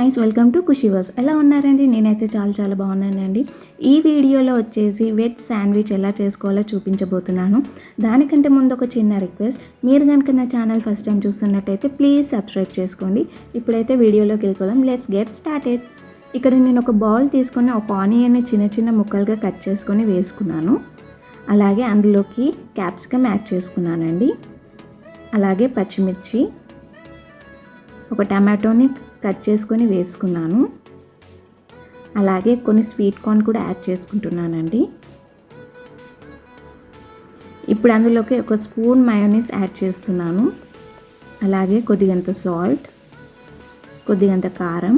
Guys, welcome to Khushi verse. ఎలా ఉన్నారండి? నేనైతే చాలా బాగున్నానండి. ఈ వీడియోలో వచ్చేసి వెజ్ శాండ్విచ్ ఎలా చేసుకోవాలో చూపించబోతున్నాను. దానికంటే ముందు ఒక చిన్న రిక్వెస్ట్, మీరు కనుక నా ఛానల్ ఫస్ట్ టైం చూస్తున్నట్టయితే ప్లీజ్ సబ్స్క్రైబ్ చేసుకోండి. ఇప్పుడైతే వీడియోలోకి వెళ్ళిపోదాం. Let's get started. ఇక్కడ నేను ఒక బౌల్ తీసుకొని ఒక ఆనియన్ని చిన్న ముక్కలుగా కట్ చేసుకొని వేసుకున్నాను. అలాగే అందులోకి క్యాప్సికమ్ యాడ్ చేసుకున్నానండి. అలాగే పచ్చిమిర్చి, ఒక టమాటోని కట్ చేసుకొని వేసుకున్నాను. అలాగే కొన్ని స్వీట్ కార్న్ కూడా యాడ్ చేసుకుంటున్నానండి. ఇప్పుడు అందులోకి ఒక స్పూన్ మయోనీస్ యాడ్ చేస్తున్నాను. అలాగే కొద్దిగంత సాల్ట్, కొద్దిగంత కారం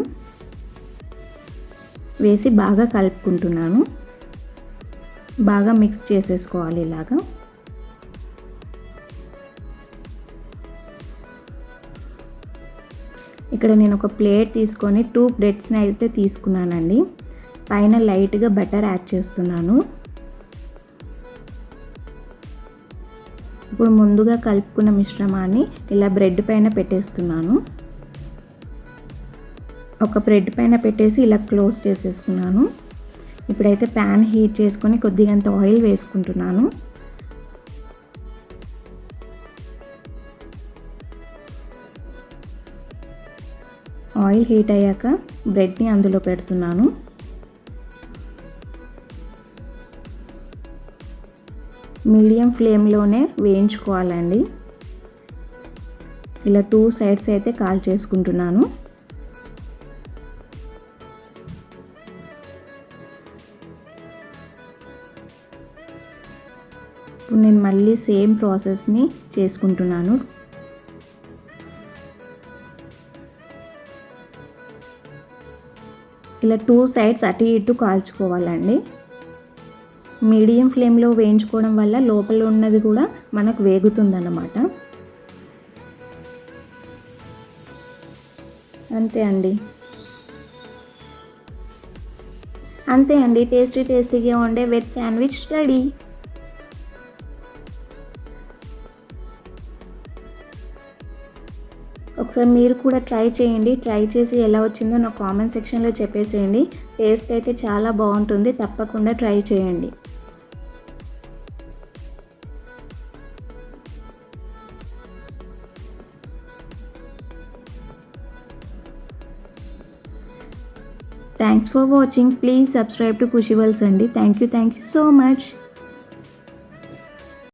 వేసి బాగా కలుపుకుంటున్నాను. బాగా మిక్స్ చేసేసుకోవాలి ఇలాగా. ఇక్కడ నేను ఒక ప్లేట్ తీసుకొని 2 బ్రెడ్స్ని అయితే తీసుకున్నానండి. పైన లైట్గా బటర్ యాడ్ చేస్తున్నాను. ఇప్పుడు ముందుగా కలుపుకున్న మిశ్రమాన్ని ఇలా బ్రెడ్ పైన పెట్టేస్తున్నాను. ఒక బ్రెడ్ పైన పెట్టేసి ఇలా క్లోజ్ చేసేసుకున్నాను. ఇప్పుడైతే ప్యాన్ హీట్ చేసుకొని కొద్దిగంత ఆయిల్ వేసుకుంటున్నాను. ఆయిల్ హీట్ అయ్యాక బ్రెడ్ని అందులో పెడుతున్నాను. మీడియం ఫ్లేమ్లోనే వేయించుకోవాలండి. ఇలా 2 సైడ్స్ అయితే కాల్ చేసుకుంటున్నాను. ఇప్పుడు నేను మళ్ళీ సేమ్ ప్రాసెస్ని చేసుకుంటున్నాను. ఇలా 2 సైడ్స్ అటు ఇటు కాల్చుకోవాలండి. మీడియం ఫ్లేమ్లో వేయించుకోవడం వల్ల లోపల ఉన్నది కూడా మనకు వేగుతుందన్నమాట. అంతే అండి, టేస్టీగా ఉండే వెజ్ శాండ్విచ్ రెడీ. ఒకసారి మీరు కూడా ట్రై చేయండి. ట్రై చేసి ఎలా వచ్చిందో నా కామెంట్ సెక్షన్లో చెప్పేసేయండి. టేస్ట్ అయితే చాలా బాగుంటుంది. తప్పకుండా ట్రై చేయండి. Thanks for watching. Please subscribe to Khushi verse అండి. Thank you so much.